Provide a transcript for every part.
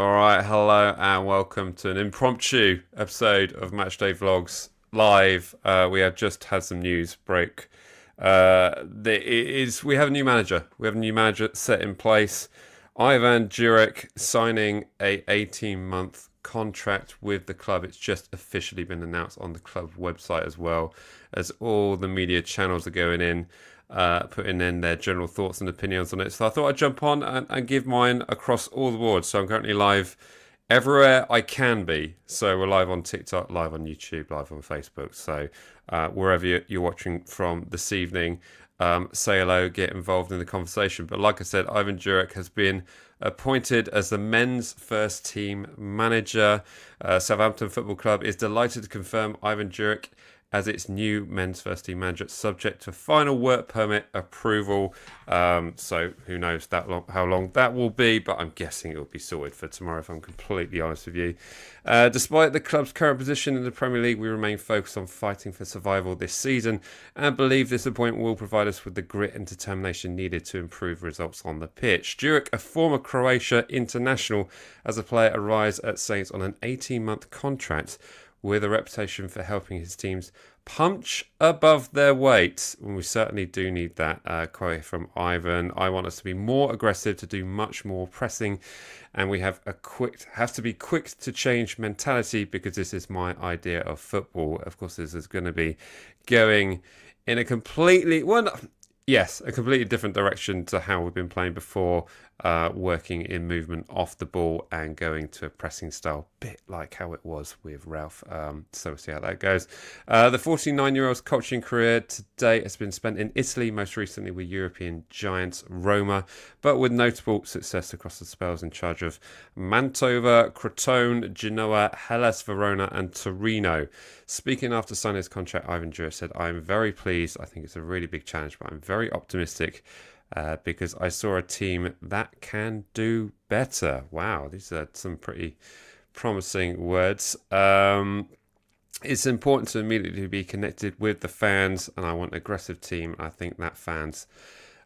All right, hello and welcome to an impromptu episode of Matchday Vlogs live. We have just had some news break. We have a new manager. We have a new manager set in place. Ivan Juric signing a 18-month contract with the club. It's just officially been announced on the club website as well as all the media channels are going in. Putting in their general thoughts and opinions on it. So I thought I'd jump on and give mine across all the boards. So I'm currently live everywhere I can be. So we're live on TikTok, live on YouTube, live on Facebook. So wherever you're watching from this evening, say hello, get involved in the conversation. But like I said, Ivan Juric has been appointed as the men's first team manager. Southampton Football Club is delighted to confirm Ivan Juric as its new men's first team manager, subject to final work permit approval. So who knows how long that will be, but I'm guessing it will be sorted for tomorrow, if I'm completely honest with you. Despite the club's current position in the Premier League, we remain focused on fighting for survival this season and believe this appointment will provide us with the grit and determination needed to improve results on the pitch. Juric, a former Croatia international, as a player arrives at Saints on an 18-month contract with a reputation for helping his teams punch above their weight. And we certainly do need that. Quote from Ivan: I want us to be more aggressive, to do much more pressing, and we have to be quick to change mentality, because this is my idea of football. Of course, this is going to be going in a completely a completely different direction to how we've been playing before, working in movement off the ball and going to a pressing style, bit like how it was with Ralph. So we'll see how that goes. The 49-year-old's coaching career to date has been spent in Italy, most recently with European giants Roma, but with notable success across the spells in charge of Mantova, Crotone, Genoa, Hellas Verona and Torino. Speaking after signing his contract, Ivan Juric said, "I'm very pleased. I think it's a really big challenge, but I'm very optimistic because I saw a team that can do better." Wow, these are some pretty promising words. It's important to immediately be connected with the fans, and I want an aggressive team. I think that fans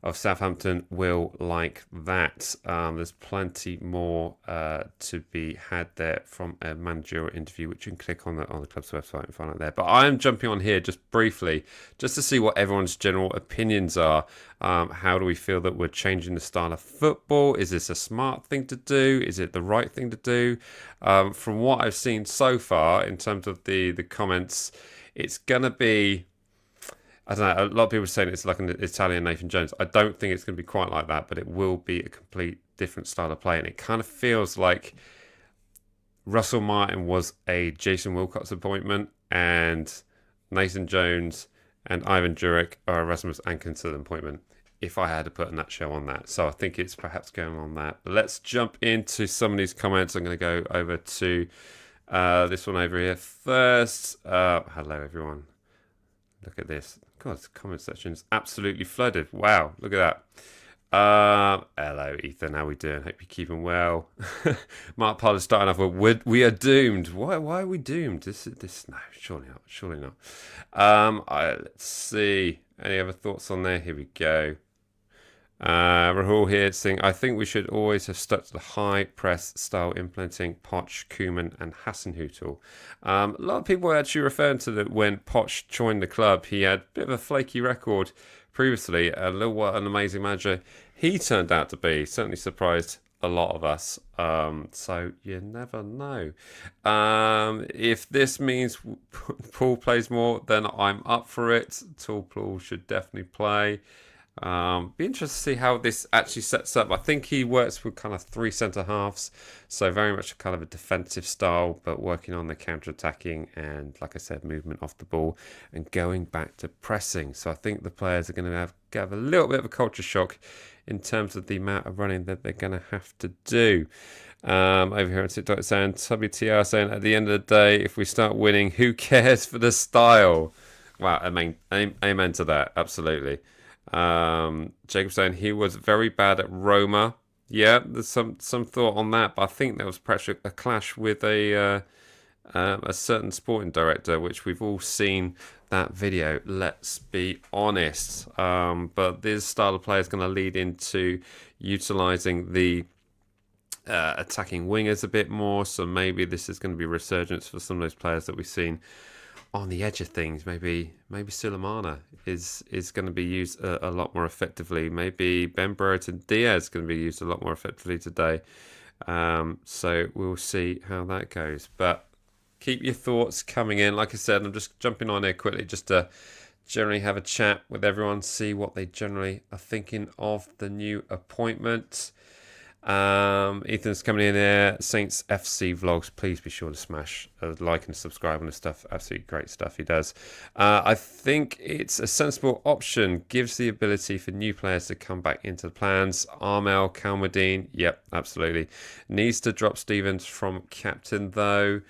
of Southampton will like that. There's plenty more to be had there from a managerial interview, which you can click on the club's website and find out there. But I am jumping on here just briefly, just to see what everyone's general opinions are. How do we feel that we're changing the style of football? Is this a smart thing to do? Is it the right thing to do? From what I've seen so far, in terms of the comments, it's gonna be, I don't know, a lot of people are saying it's like an Italian Nathan Jones. I don't think it's going to be quite like that, but it will be a complete different style of play. And it kind of feels like Russell Martin was a Jason Wilcox appointment, and Nathan Jones and Ivan Juric are a Rasmus Ankinson appointment, if I had to put a nutshell on that. So I think it's perhaps going on that. But let's jump into some of these comments. I'm going to go over to this one over here first. Hello, everyone. Look at this. God, the comment section is absolutely flooded. Wow, look at that. Hello, Ethan. How we doing? Hope you're keeping well. Mark Pollard starting off with, "We are doomed." Why are we doomed? This no, surely not. Surely not. Let's see. Any other thoughts on there? Here we go. Rahul here saying, "I think we should always have stuck to the high press style, implementing Poch, Koeman and Hasenhüttl." A lot of people are actually referring to that when Poch joined the club, he had a bit of a flaky record previously. What an amazing manager he turned out to be. Certainly surprised a lot of us. So you never know. If this means Paul plays more, then I'm up for it. Paul should definitely play. Be interested to see how this actually sets up. I think he works with kind of three centre halves, so very much kind of a defensive style, but working on the counter-attacking and, like I said, movement off the ball and going back to pressing. So I think the players are going to have a little bit of a culture shock in terms of the amount of running that they're going to have to do. Over here on TikTok saying, WTR saying, "At the end of the day, if we start winning, who cares for the style?" Wow, I mean, amen to that, absolutely. Jacob saying he was very bad at Roma. Yeah, there's some thought on that, but I think there was perhaps a clash with a certain sporting director, which we've all seen that video. Let's be honest. But this style of play is going to lead into utilising the attacking wingers a bit more. So maybe this is going to be a resurgence for some of those players that we've seen on the edge of things. Maybe Sulemana is going to be used a lot more effectively. Maybe Ben Brereton Diaz is going to be used a lot more effectively today. So we'll see how that goes. But keep your thoughts coming in. Like I said, I'm just jumping on here quickly just to generally have a chat with everyone, see what they generally are thinking of the new appointment. Ethan's coming in there. Saints FC vlogs. Please be sure to smash a like and subscribe on this stuff. Absolutely great stuff he does. I think it's a sensible option. Gives the ability for new players to come back into the plans. Armel, Kalmadine. Yep, absolutely. Needs to drop Stevens from captain though.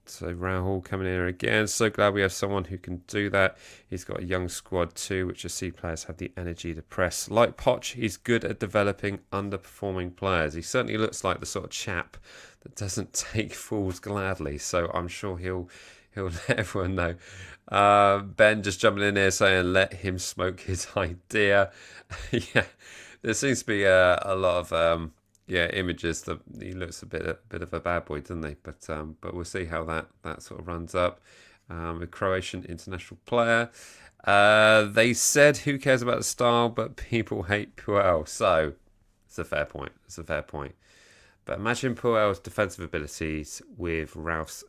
So Rahul coming in again. So glad we have someone who can do that. He's got a young squad too, which I see players have the energy to press. Like Poch, he's good at developing underperforming players. He certainly looks like the sort of chap that doesn't take fools gladly. So I'm sure he'll let everyone know. Ben just jumping in here saying, let him smoke his idea. Yeah, there seems to be a lot of... images that he looks a bit of a bad boy, doesn't he? But we'll see how that sort of runs up. A Croatian international player. They said who cares about the style, but people hate Puel. So it's a fair point. But imagine Puel's defensive abilities with Ralph's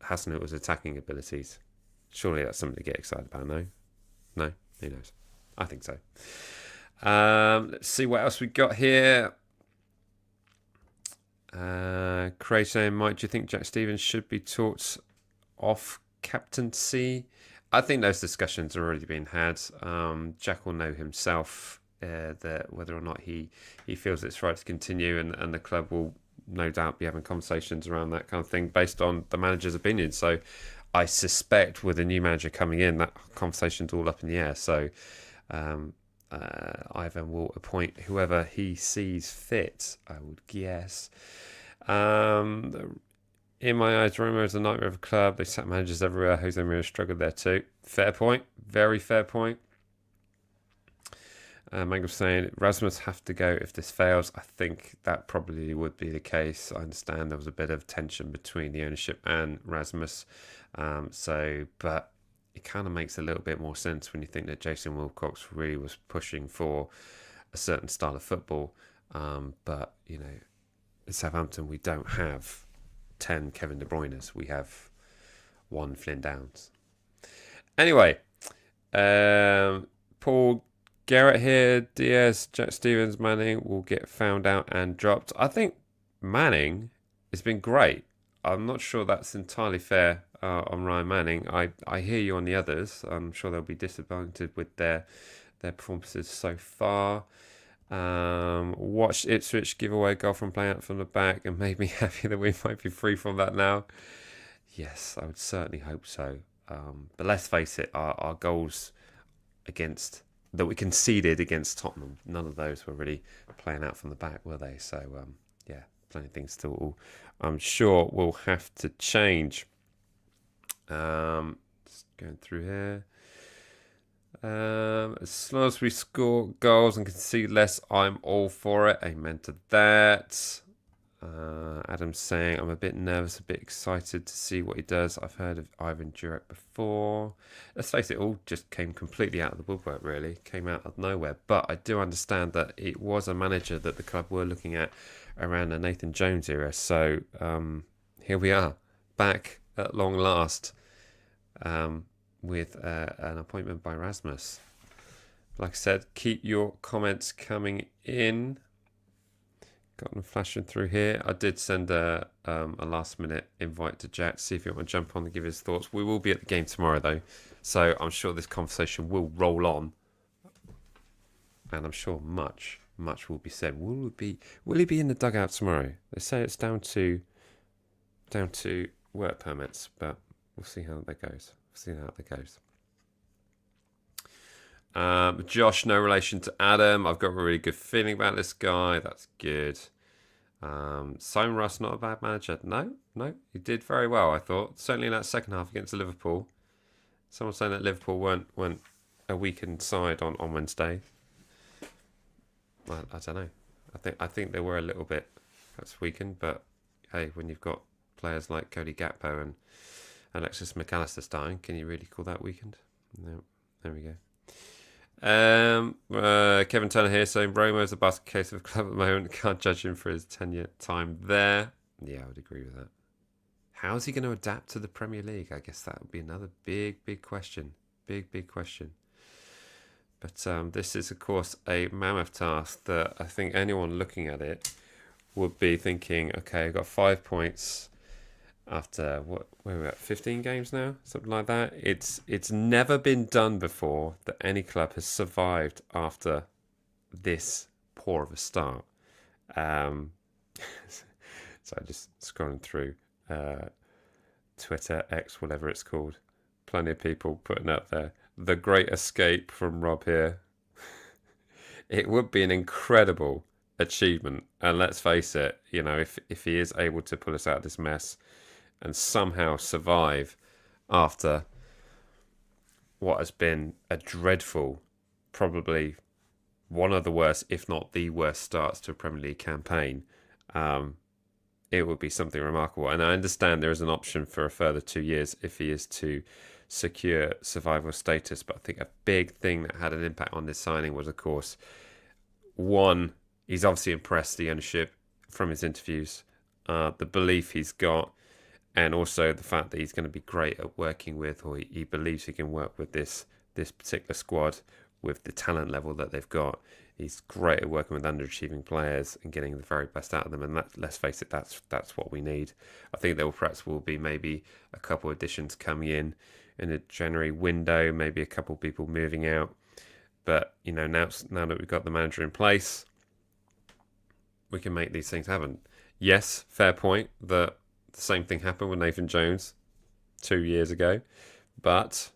Hasenhüttl's attacking abilities. Surely that's something to get excited about. No, who knows? I think so. Let's see what else we got here. Craig Mike, do you think Jack Stevens should be taught off captaincy? I think those discussions are already being had. Jack will know himself that whether or not he feels it's right to continue, and the club will no doubt be having conversations around that kind of thing based on the manager's opinion. So I suspect with a new manager coming in, that conversation's all up in the air. So Ivan will appoint whoever he sees fit, I would guess. In my eyes, Roma is a nightmare of a club. They sack managers everywhere. Jose Mourinho struggled there too. Fair point. Very fair point. Mangum saying, Rasmus have to go if this fails. I think that probably would be the case. I understand there was a bit of tension between the ownership and Rasmus. But it kind of makes a little bit more sense when you think that Jason Wilcox really was pushing for a certain style of football. But, you know, at Southampton, we don't have 10 Kevin De Bruynes. We have 1 Flynn Downs. Anyway, Paul Garrett here. Diaz, Jack Stevens, Manning will get found out and dropped. I think Manning has been great. I'm not sure that's entirely fair on Ryan Manning. I hear you on the others. I'm sure they'll be disappointed with their performances so far. Watched Ipswich give away a goal from playing out from the back and made me happy that we might be free from that now. Yes, I would certainly hope so. But let's face it, our goals that we conceded against Tottenham, none of those were really playing out from the back, were they? So, plenty of things still, I'm sure, will have to change. Just going through here. As long as we score goals and concede less, I'm all for it. Amen to that. Adam's saying, I'm a bit nervous, a bit excited to see what he does. I've heard of Ivan Juric before. Let's face it, all just came completely out of the woodwork, really. Came out of nowhere. But I do understand that it was a manager that the club were looking at around the Nathan Jones era. So here we are, back at long last with an appointment by Rasmus. Like I said, keep your comments coming in. Got them flashing through here. I did send a last minute invite to Jack to see if you want to jump on and give his thoughts. We will be at the game tomorrow though, so I'm sure this conversation will roll on, and I'm sure much will be said. Will he be in the dugout tomorrow? They say it's down to work permits, but we'll see how that goes. Josh, no relation to Adam. I've got a really good feeling about this guy. That's good. Simon Russ, not a bad manager. No, he did very well, I thought. Certainly in that second half against Liverpool. Someone saying that Liverpool weren't a weakened side on Wednesday. I don't know. I think they were a little bit That's weakened, but hey, when you've got players like Cody Gakpo and Alexis McAllister starting, can you really call that weakened? No. There we go. Kevin Turner here saying Roma is a basket case of a club at the moment. Can't judge him for his tenure time there. Yeah, I would agree with that. How is he going to adapt to the Premier League? I guess that would be another big question. Big question. But this is, of course, a mammoth task that I think anyone looking at it would be thinking, okay, I've got 5 points after where are we at? 15 games now, something like that. It's never been done before that any club has survived after this poor of a start. So I just scrolling through Twitter, X, whatever it's called. Plenty of people putting up there the great escape from Rob here. It would be an incredible achievement, and let's face it, you know, if he is able to pull us out of this mess and somehow survive after what has been a dreadful, probably one of the worst, if not the worst, starts to a Premier League campaign, it would be something remarkable. And I understand there is an option for a further 2 years if he is to secure survival status. But I think a big thing that had an impact on this signing was, of course, one, he's obviously impressed the ownership from his interviews, the belief he's got, and also the fact that he's going to be great at working with, or he believes he can work with this particular squad with the talent level that they've got. He's great at working with underachieving players and getting the very best out of them. And that, let's face it, that's what we need. I think there will be maybe a couple of additions coming in the January window, maybe a couple of people moving out. But you know, now that we've got the manager in place, we can make these things happen. Yes, fair point that the same thing happened with Nathan Jones 2 years ago, but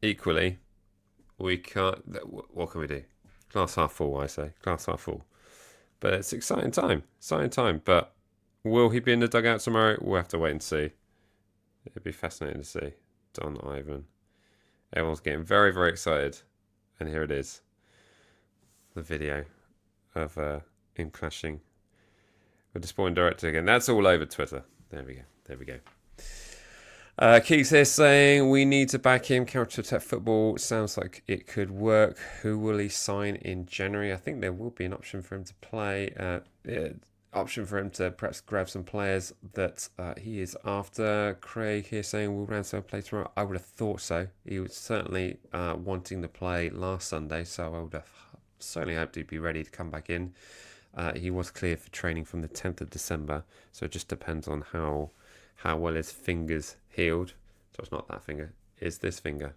equally, we can't. What can we do? Glass half full, I say. Glass half full. But it's exciting time. But will he be in the dugout tomorrow? We'll have to wait and see. It'd be fascinating to see. Don Ivan. Everyone's getting very, very excited. And here it is. The video of him clashing with the sporting director again. That's all over Twitter. There we go. Keith's here saying we need to back him. Counter-attack football sounds like it could work. Who will he sign in January? I think there will be an option for him to play. Option for him to perhaps grab some players that he is after. Craig here saying will Ramsdale play tomorrow? I would have thought so. He was certainly wanting to play last Sunday, so I would have certainly hoped he'd be ready to come back in. He was cleared for training from the 10th of December, so it just depends on how well his fingers healed. So it's not that finger, it's this finger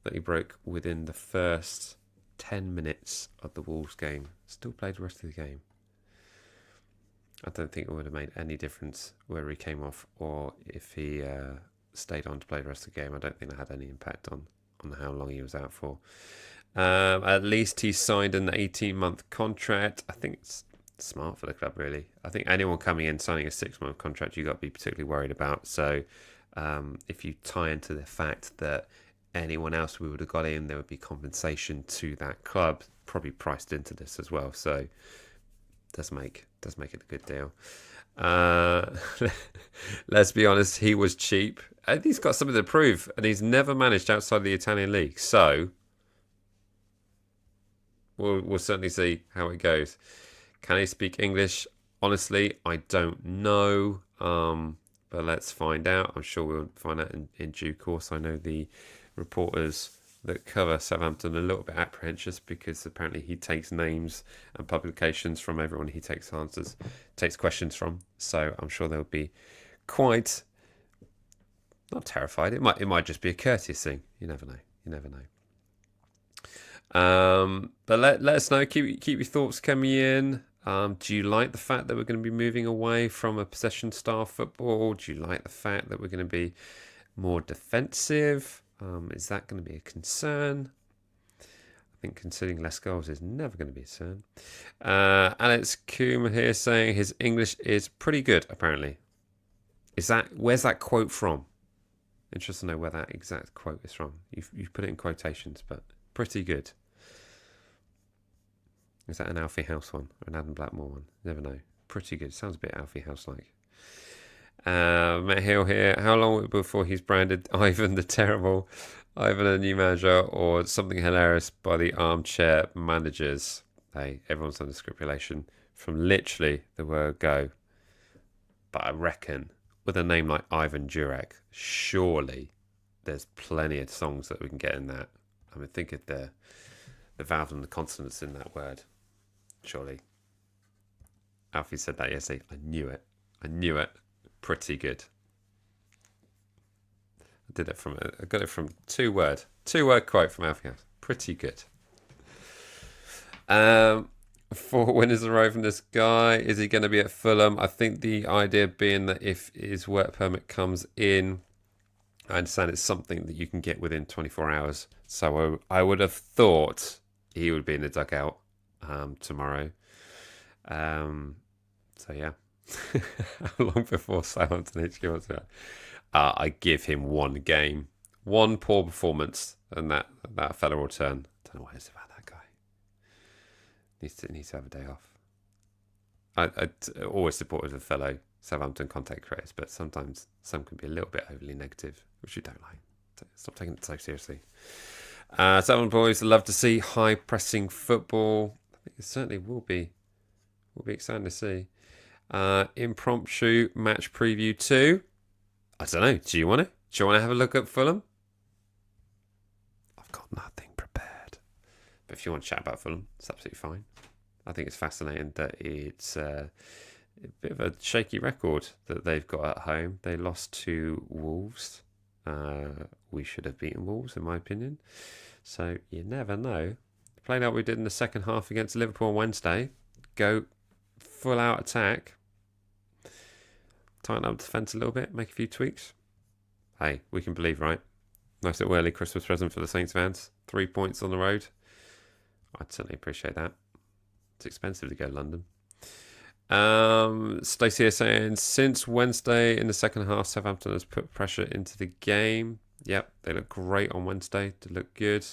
that he broke within the first 10 minutes of the Wolves game. Still played the rest of the game. I don't think it would have made any difference whether he came off or if he stayed on to play the rest of the game. I don't think that had any impact on how long he was out for. At least he signed an 18-month contract. I think it's smart for the club, really. I think anyone coming in signing a 6-month contract, you've got to be particularly worried about. So if you tie into the fact that anyone else we would have got in, there would be compensation to that club, probably priced into this as well. So does make it a good deal. Let's be honest, he was cheap. And he's got something to prove, and he's never managed outside the Italian league. So we'll certainly see how it goes. Can he speak English? Honestly, I don't know. But let's find out. I'm sure we'll find out in due course. I know the reporters that cover Southampton are a little bit apprehensive because apparently he takes names and publications from everyone he takes questions from. So I'm sure they'll be quite not terrified. It might just be a courteous thing. You never know. But let us know. Keep your thoughts coming in. Do you like the fact that we're going to be moving away from a possession style football? Do you like the fact that we're going to be more defensive? Is that going to be a concern? I think conceding less goals is never going to be a concern. Alex Coombe here saying his English is pretty good, apparently. Where's that quote from? Interested to know where that exact quote is from. You've put it in quotations, but pretty good. Is that an Alfie House one or an Adam Blackmore one? Never know. pretty good. Sounds a bit Alfie House-like. Matt Hill here. How long will it be before he's branded Ivan the Terrible, Ivan a new manager, or something hilarious by the armchair managers? Hey, everyone's under stipulation from literally the word go. But I reckon with a name like Ivan Juric, surely there's plenty of songs that we can get in that. I mean, think of the vowels and the consonants in that word. Surely. Alfie said that yesterday. I knew it. Pretty good. I got it from two word quote from Alfie House. Pretty good. 4 winners arrive from this guy. Is he going to be at Fulham? I think the idea being that if his work permit comes in, I understand it's something that you can get within 24 hours. So I would have thought he would be in the dugout tomorrow. So yeah. How long before Southampton HQ wants to? I give him one game, one poor performance, and that fella will turn. Don't know what it is about that guy. Needs to have a day off. I always supported the fellow Southampton content creators, but sometimes some can be a little bit overly negative, which you don't like. Stop taking it so seriously. Southampton boys love to see high pressing football. I think it certainly will be exciting to see. Impromptu match preview 2. I don't know. Do you want to? Do you want to have a look at Fulham? I've got nothing prepared. But if you want to chat about Fulham, it's absolutely fine. I think it's fascinating that it's a bit of a shaky record that they've got at home. They lost to Wolves. We should have beaten Wolves, in my opinion. So you never know. Playing out we did in the second half against Liverpool on Wednesday. Go full out attack. Tighten up the defence a little bit. Make a few tweaks. Hey, we can believe, right? Nice little early Christmas present for the Saints fans. 3 points on the road. I'd certainly appreciate that. It's expensive to go to London. Stacey here saying, since Wednesday in the second half, Southampton has put pressure into the game. Yep, they look great on Wednesday. They look good.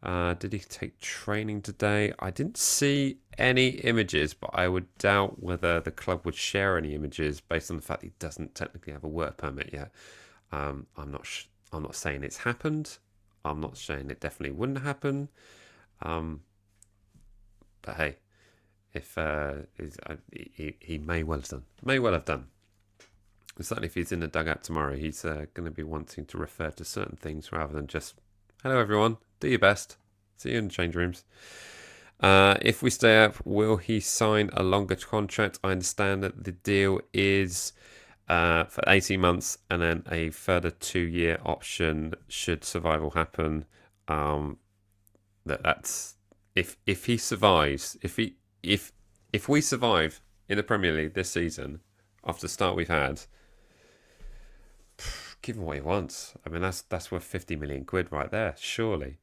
Did he take training today? I didn't see any images, but I would doubt whether the club would share any images based on the fact he doesn't technically have a work permit yet. I'm not saying it's happened. I'm not saying it definitely wouldn't happen. But hey, if he may well have done. And certainly, if he's in the dugout tomorrow, he's going to be wanting to refer to certain things rather than just, hello everyone, do your best, see you in the change rooms. If we stay up, will he sign a longer contract? I understand that the deal is for 18 months and then a further 2-year option should survival happen. That's if he survives, if we survive in the Premier League this season after the start we've had, give him what he wants. I mean, that's worth 50 million quid right there, surely.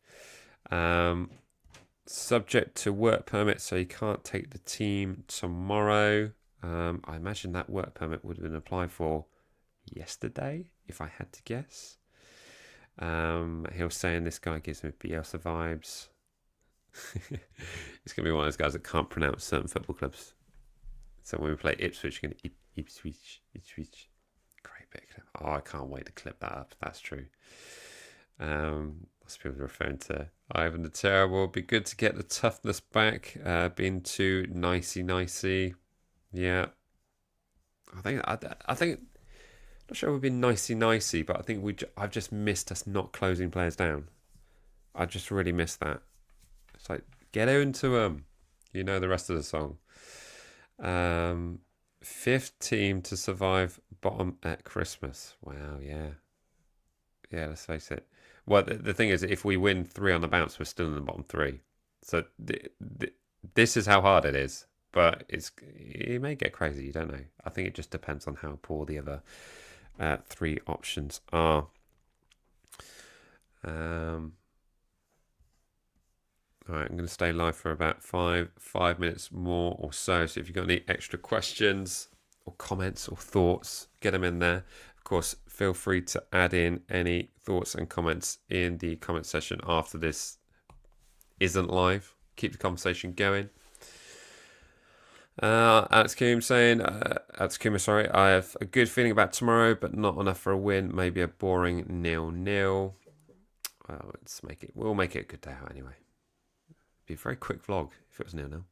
Subject to work permit, so he can't take the team tomorrow. I imagine that work permit would have been applied for yesterday, if I had to guess. He was saying this guy gives me Bielsa vibes. It's going to be one of those guys that can't pronounce certain football clubs. So when we play Ipswich, you're going to Ipswich. Great bit of clip. Oh, I can't wait to clip that up. That's true. Lots of people referring to Ivan the Terrible. It'd be good to get the toughness back. Being too nicey. Yeah. I think. Not sure we've been nicey, but I think I've just missed us not closing players down. I just really missed that. It's like, get into them. You know the rest of the song. 5th team to survive bottom at Christmas. Wow, yeah. Yeah, let's face it. Well, the thing is, if we win 3 on the bounce, we're still in the bottom 3. So this is how hard it is. But it may get crazy, you don't know. I think it just depends on how poor the other 3 options are. All right, I'm going to stay live for about five minutes more or so. So if you've got any extra questions or comments or thoughts, get them in there. Of course, feel free to add in any thoughts and comments in the comment section after this isn't live. Keep the conversation going. Alex Coombs saying, Alex Coombs, sorry, I have a good feeling about tomorrow, but not enough for a win. Maybe a boring 0-0. Well, we'll make it a good day out anyway. Be a very quick vlog if it was 0-0.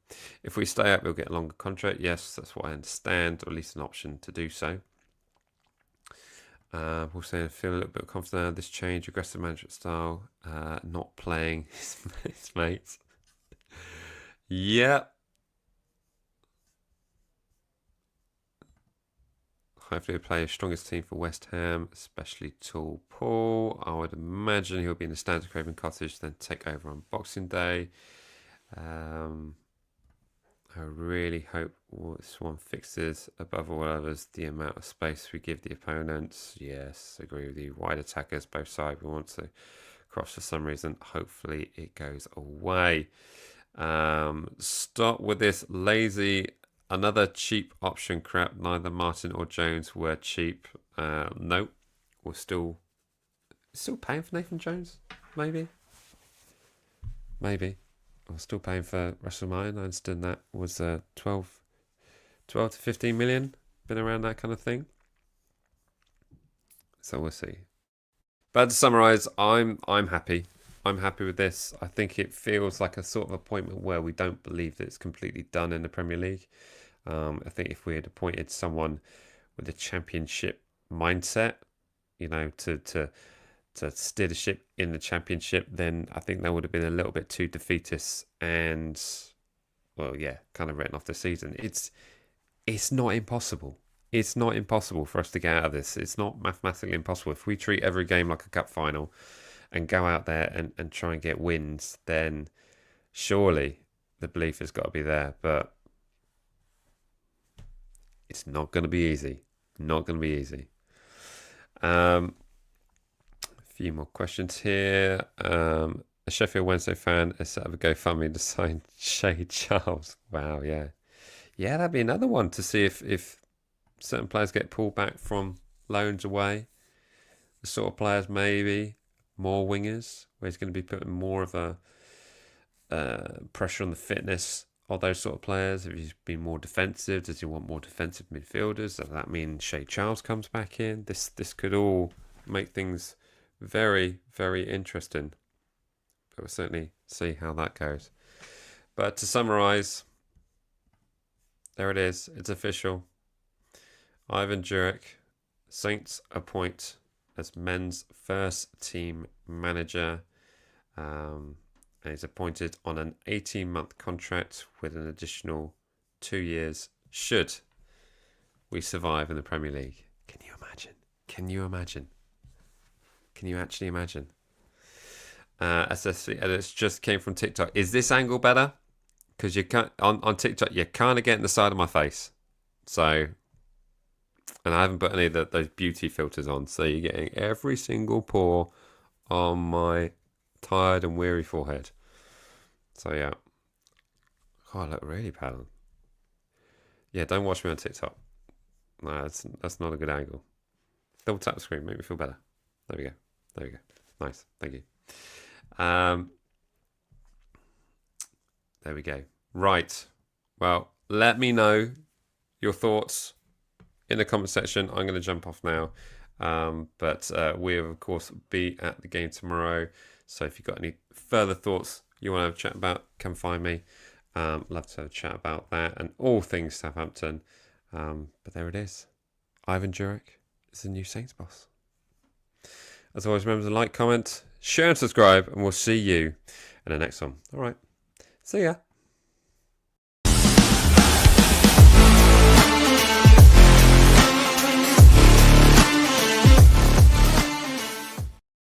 If we stay up, we'll get a longer contract. Yes, that's what I understand, or at least an option to do so. We'll say I feel a little bit confident of this change, aggressive management style, not playing his mates. Yep. Hopefully he'll play a strongest team for West Ham, especially tall Paul. I would imagine he'll be in the stands of Craven Cottage, then take over on Boxing Day. I really hope this one fixes, above all others, the amount of space we give the opponents. Yes, agree with you. Wide attackers, both sides. We want to cross for some reason. Hopefully it goes away. Stop with this lazy, another cheap option crap. Neither Martin or Jones were cheap. Nope. We're still paying for Nathan Jones. Maybe. I'm still paying for Russell Martin. I understand that was 12 to 15 million. Been around that kind of thing. So we'll see. But to summarise, I'm happy. I'm happy with this. I think it feels like a sort of appointment where we don't believe that it's completely done in the Premier League. I think if we had appointed someone with a championship mindset, you know, to steer the ship in the championship, then I think that would have been a little bit too defeatist and, well, yeah, kind of written off the season. It's not impossible. It's not impossible for us to get out of this. It's not mathematically impossible. If we treat every game like a cup final and go out there and try and get wins, then surely the belief has got to be there. But it's not going to be easy. Not going to be easy. A few more questions here. A Sheffield Wednesday fan has set up a GoFundMe to sign Shay Charles. Wow, yeah. Yeah, that'd be another one to see if certain players get pulled back from loans away. The sort of players, maybe more wingers, where he's going to be putting more of a pressure on the fitness of those sort of players. If he's been more defensive, does he want more defensive midfielders? Does that mean Shay Charles comes back in? This could all make things very, very interesting. But we'll certainly see how that goes. But to summarise, there it is. It's official. Ivan Juric, Saints appoint as men's first team manager. And he's appointed on an 18-month contract with an additional 2 years should we survive in the Premier League. Can you imagine? Can you imagine? Can you actually imagine? SSC edits just came from TikTok. Is this angle better? Because you can't on TikTok, you're kind of getting the side of my face. So, and I haven't put any of those beauty filters on, so you're getting every single pore on my tired and weary forehead. So yeah. Oh, I look really pale. Yeah, don't watch me on TikTok. No, that's not a good angle. Double tap the screen, make me feel better. There we go. There we go. Nice. Thank you. There we go. Right. Well, let me know your thoughts in the comment section. I'm going to jump off now. But we'll, of course, be at the game tomorrow. So if you've got any further thoughts you want to have a chat about, come find me. Love to have a chat about that and all things Southampton. But there it is. Ivan Juric is the new Saints boss. As always, remember to like, comment, share and subscribe, and we'll see you in the next one. All right. See ya.